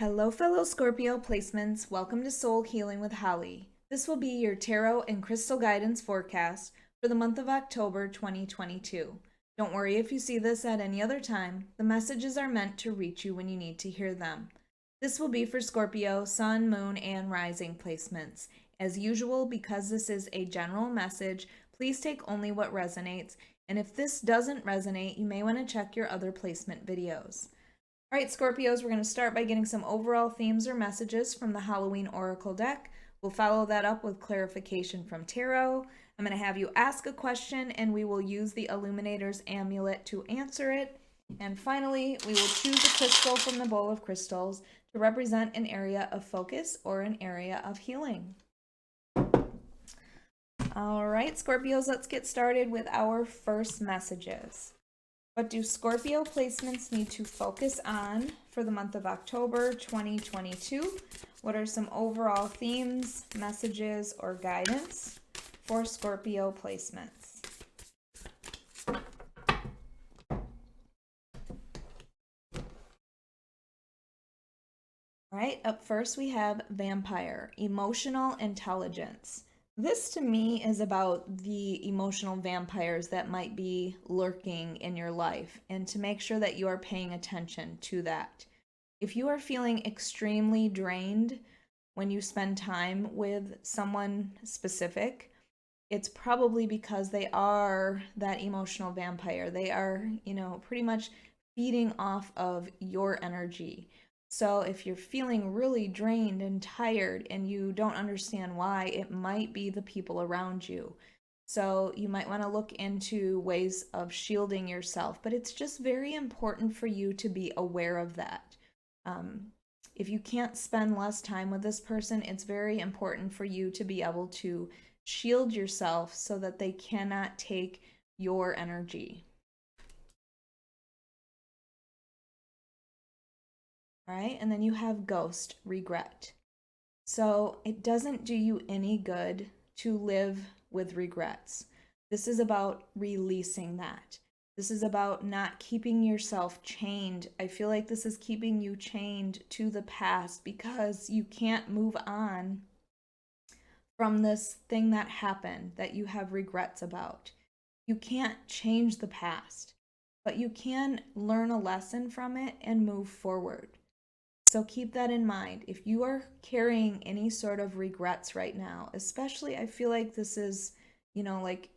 Hello, fellow Scorpio placements. Welcome to Soul Healing with Holly. This will be your tarot and crystal guidance forecast for the month of October 2022. Don't worry if you see this at any other time. The messages are meant to reach you when you need to hear them. This will be for Scorpio, Sun, Moon, and Rising placements. As usual, because this is a general message, please take only what resonates. And if this doesn't resonate, you may want to check your other placement videos. All right, Scorpios, we're going to start by getting some overall themes or messages from the Halloween Oracle deck. We'll follow that up with clarification from Tarot. I'm going to have you ask a question, and we will use the Illuminators Amulet to answer it. And finally, we will choose a crystal from the bowl of crystals to represent an area of focus or an area of healing. All right, Scorpios, let's get started with our first messages. What do Scorpio placements need to focus on for the month of October 2022? What are some overall themes, messages, or guidance for Scorpio placements? All right, up first we have Vampire, emotional intelligence. This to me is about the emotional vampires that might be lurking in your life, and to make sure that you are paying attention to that. If you are feeling extremely drained when you spend time with someone specific, it's probably because they are that emotional vampire. They are, pretty much feeding off of your energy. So if you're feeling really drained and tired and you don't understand why, it might be the people around you. So you might want to look into ways of shielding yourself, but it's just very important for you to be aware of that. If you can't spend less time with this person, it's very important for you to be able to shield yourself so that they cannot take your energy. All right, and then you have ghost, regret. So it doesn't do you any good to live with regrets. This is about releasing that. This is about not keeping yourself chained. I feel like this is keeping you chained to the past because you can't move on from this thing that happened that you have regrets about. You can't change the past, but you can learn a lesson from it and move forward. So keep that in mind. If you are carrying any sort of regrets right now, especially I feel like this is, like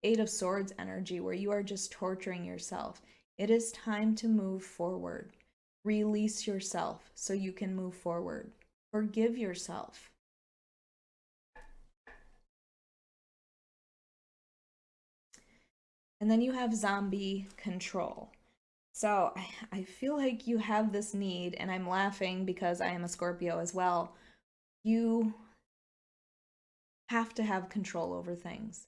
Eight of Swords energy where you are just torturing yourself. It is time to move forward. Release yourself so you can move forward. Forgive yourself. And then you have zombie control. So I feel like you have this need, and I'm laughing because I am a Scorpio as well. You have to have control over things.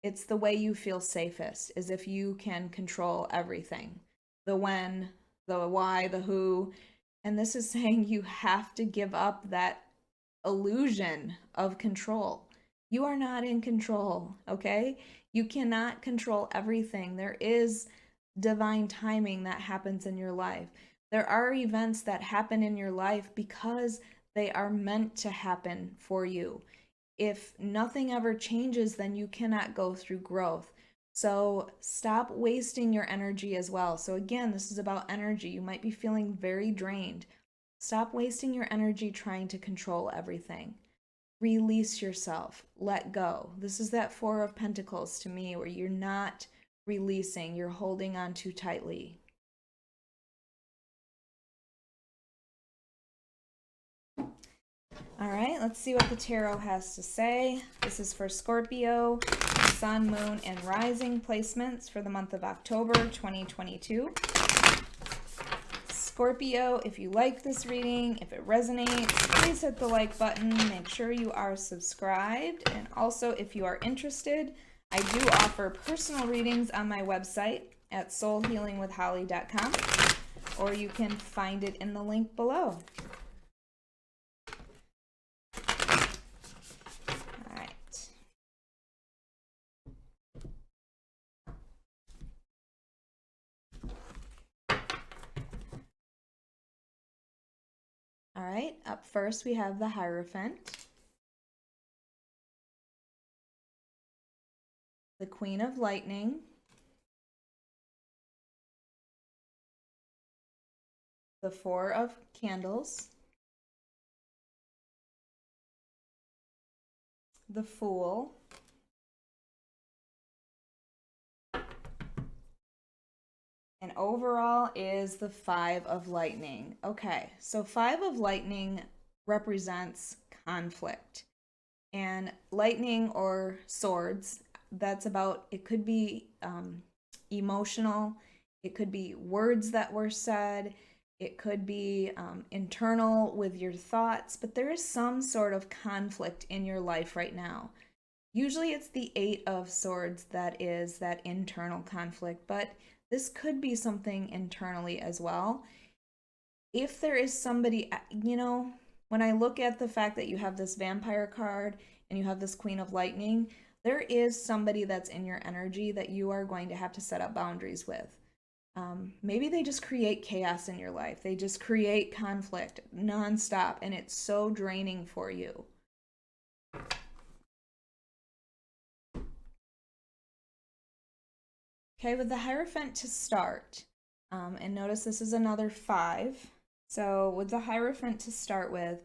It's the way you feel safest, is if you can control everything. The when, the why, the who. And this is saying you have to give up that illusion of control. You are not in control, okay? You cannot control everything. There is divine timing that happens in your life. There are events that happen in your life because they are meant to happen for you. If nothing ever changes, then you cannot go through growth. So stop wasting your energy as well. So again, this is about energy. You might be feeling very drained. Stop wasting your energy trying to control everything. Release yourself. Let go. This is that Four of Pentacles to me, where you're not releasing, you're holding on too tightly. All right, let's see what the tarot has to say. This is for Scorpio, Sun, Moon, and Rising placements for the month of October 2022. Scorpio, if you like this reading, if it resonates, please hit the like button. Make sure you are subscribed. And also, if you are interested, I do offer personal readings on my website at soulhealingwithholly.com, or you can find it in the link below. All right. right, up first we have the Hierophant, the Queen of Lightning, the Four of Candles, the Fool, and overall is the Five of Lightning. Okay, so Five of Lightning represents conflict. And lightning or swords, that's about, it could be emotional, it could be words that were said, it could be internal with your thoughts, but there is some sort of conflict in your life right now. Usually it's the Eight of Swords that is that internal conflict, but this could be something internally as well. If there is somebody, when I look at the fact that you have this Vampire card and you have this Queen of Lightning, there is somebody that's in your energy that you are going to have to set up boundaries with. Maybe they just create chaos in your life. They just create conflict nonstop, and it's so draining for you. Okay, with the Hierophant to start, and notice this is another 5. So with the Hierophant to start with,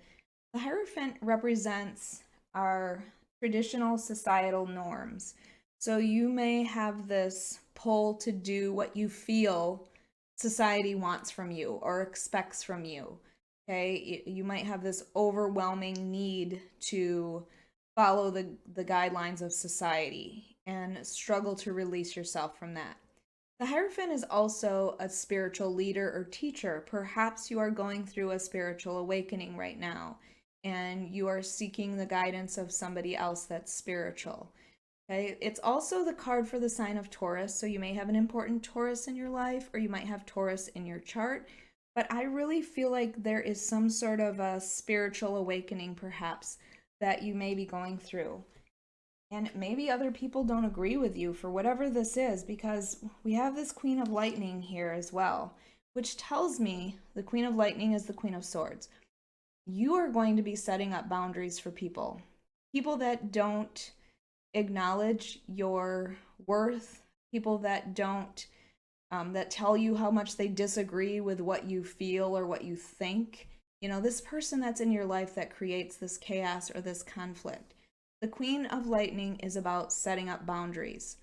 the Hierophant represents our traditional societal norms. So you may have this pull to do what you feel society wants from you or expects from you. Okay, you might have this overwhelming need to follow the guidelines of society and struggle to release yourself from that. The Hierophant is also a spiritual leader or teacher. Perhaps you are going through a spiritual awakening right now, and you are seeking the guidance of somebody else that's spiritual. Okay, it's also the card for the sign of Taurus, so you may have an important Taurus in your life, or you might have Taurus in your chart, but I really feel like there is some sort of a spiritual awakening, perhaps, that you may be going through. And maybe other people don't agree with you for whatever this is, because we have this Queen of Lightning here as well, which tells me the Queen of Lightning is the Queen of Swords. You are going to be setting up boundaries for people. People that don't acknowledge your worth, people that don't, that tell you how much they disagree with what you feel or what you think. This person that's in your life that creates this chaos or this conflict. The Queen of Lightning is about setting up boundaries.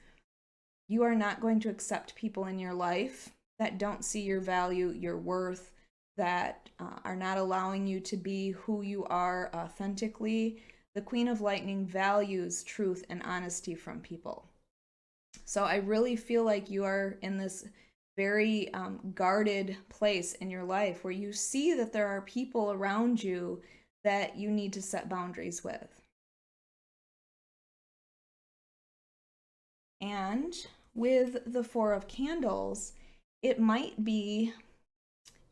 You are not going to accept people in your life that don't see your value, your worth, that are not allowing you to be who you are authentically. The Queen of Lightning values truth and honesty from people. So I really feel like you are in this very guarded place in your life where you see that there are people around you that you need to set boundaries with. And with the Four of Candles, it might be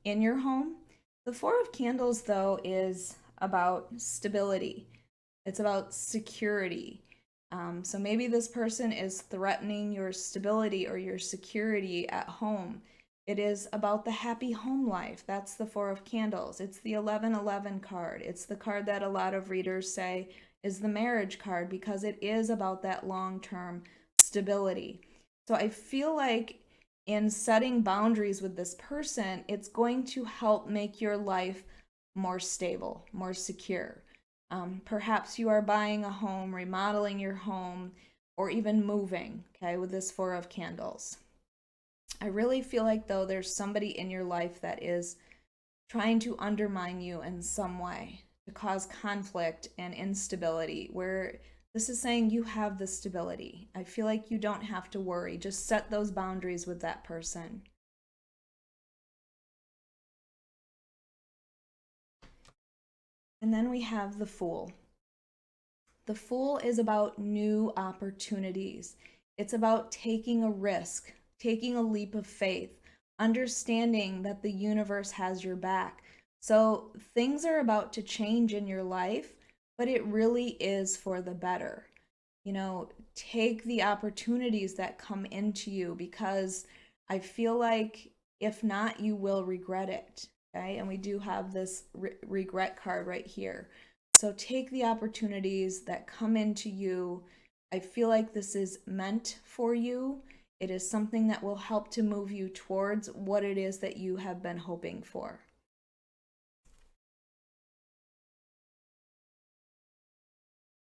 in your home. The Four of Candles, though, is about stability. It's about security. So maybe this person is threatening your stability or your security at home. It is about the happy home life. That's the Four of Candles. It's the 1111 card. It's the card that a lot of readers say is the marriage card because it is about that long-term stability. So I feel like in setting boundaries with this person, it's going to help make your life more stable, more secure. Perhaps you are buying a home, remodeling your home, or even moving, okay, with this Four of Candles. I really feel like, though, there's somebody in your life that is trying to undermine you in some way to cause conflict and instability, where this is saying you have the stability. I feel like you don't have to worry. Just set those boundaries with that person. And then we have the Fool. The Fool is about new opportunities. It's about taking a risk, taking a leap of faith, understanding that the universe has your back. So things are about to change in your life, but it really is for the better. Take the opportunities that come into you, because I feel like if not, you will regret it. Okay, and we do have this regret card right here. So take the opportunities that come into you. I feel like this is meant for you. It is something that will help to move you towards what it is that you have been hoping for.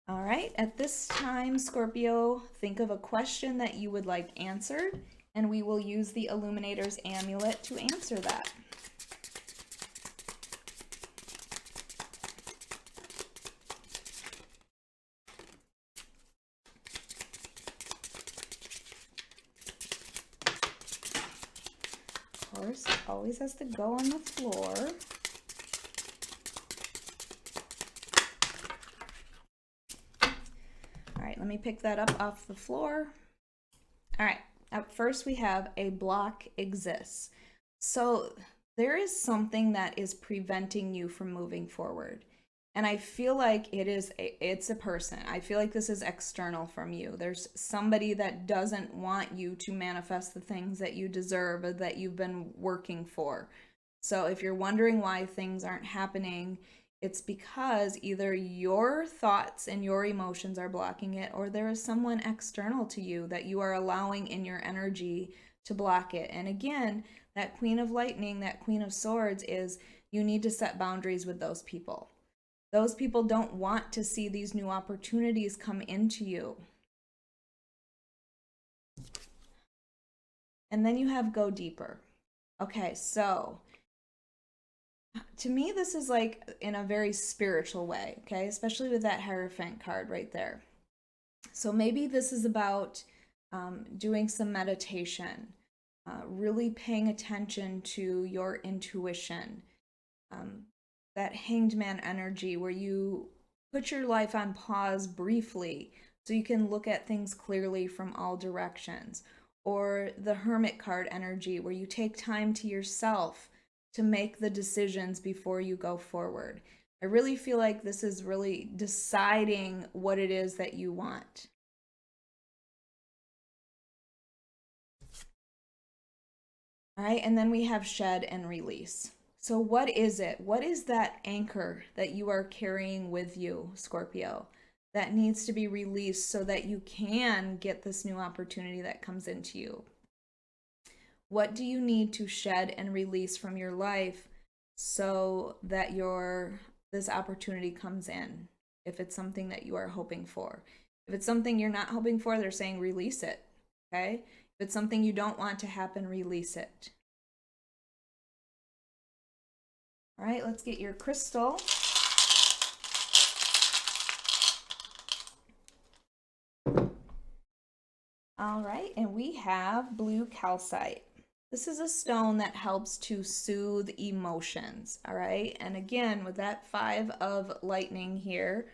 All right, at this time, Scorpio, think of a question that you would like answered, and we will use the Illuminators Amulet to answer that. Of course, it always has to go on the floor. All right, let me pick that up off the floor. All right, up first we have a block exists. So there is something that is preventing you from moving forward. And I feel like it's a person. I feel like this is external from you. There's somebody that doesn't want you to manifest the things that you deserve or that you've been working for. So if you're wondering why things aren't happening, it's because either your thoughts and your emotions are blocking it, or there is someone external to you that you are allowing in your energy to block it. And again, that Queen of Lightning, that Queen of Swords is you need to set boundaries with those people. Those people don't want to see these new opportunities come into you. And then you have go deeper. Okay, so to me, this is like in a very spiritual way, okay? Especially with that Hierophant card right there. So maybe this is about doing some meditation, really paying attention to your intuition, that Hanged Man energy where you put your life on pause briefly so you can look at things clearly from all directions. Or the Hermit card energy where you take time to yourself to make the decisions before you go forward. I really feel like this is really deciding what it is that you want. All right, and then we have shed and release. So what is it? What is that anchor that you are carrying with you, Scorpio, that needs to be released so that you can get this new opportunity that comes into you? What do you need to shed and release from your life so that this opportunity comes in? If it's something that you are hoping for. If it's something you're not hoping for, they're saying release it, okay? If it's something you don't want to happen, release it. All right, let's get your crystal. All right, and we have blue calcite. This is a stone that helps to soothe emotions, all right? And again, with that 5 of lightning here,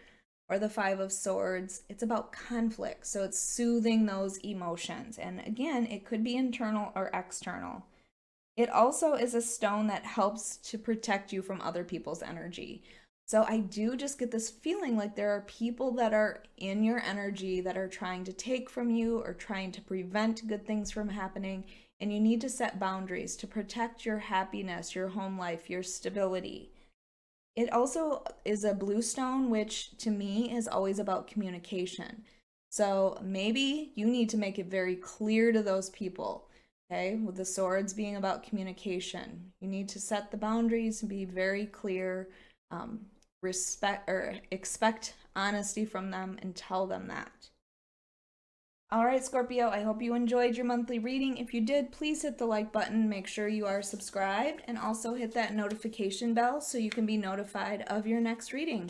or the 5 of swords, it's about conflict. So it's soothing those emotions. And again, it could be internal or external. It also is a stone that helps to protect you from other people's energy. So I do just get this feeling like there are people that are in your energy that are trying to take from you or trying to prevent good things from happening. And you need to set boundaries to protect your happiness, your home life, your stability. It also is a blue stone, which to me is always about communication. So maybe you need to make it very clear to those people, okay? With the swords being about communication, you need to set the boundaries and be very clear, expect honesty from them and tell them that. All right, Scorpio, I hope you enjoyed your monthly reading. If you did, please hit the like button, make sure you are subscribed, and also hit that notification bell so you can be notified of your next reading.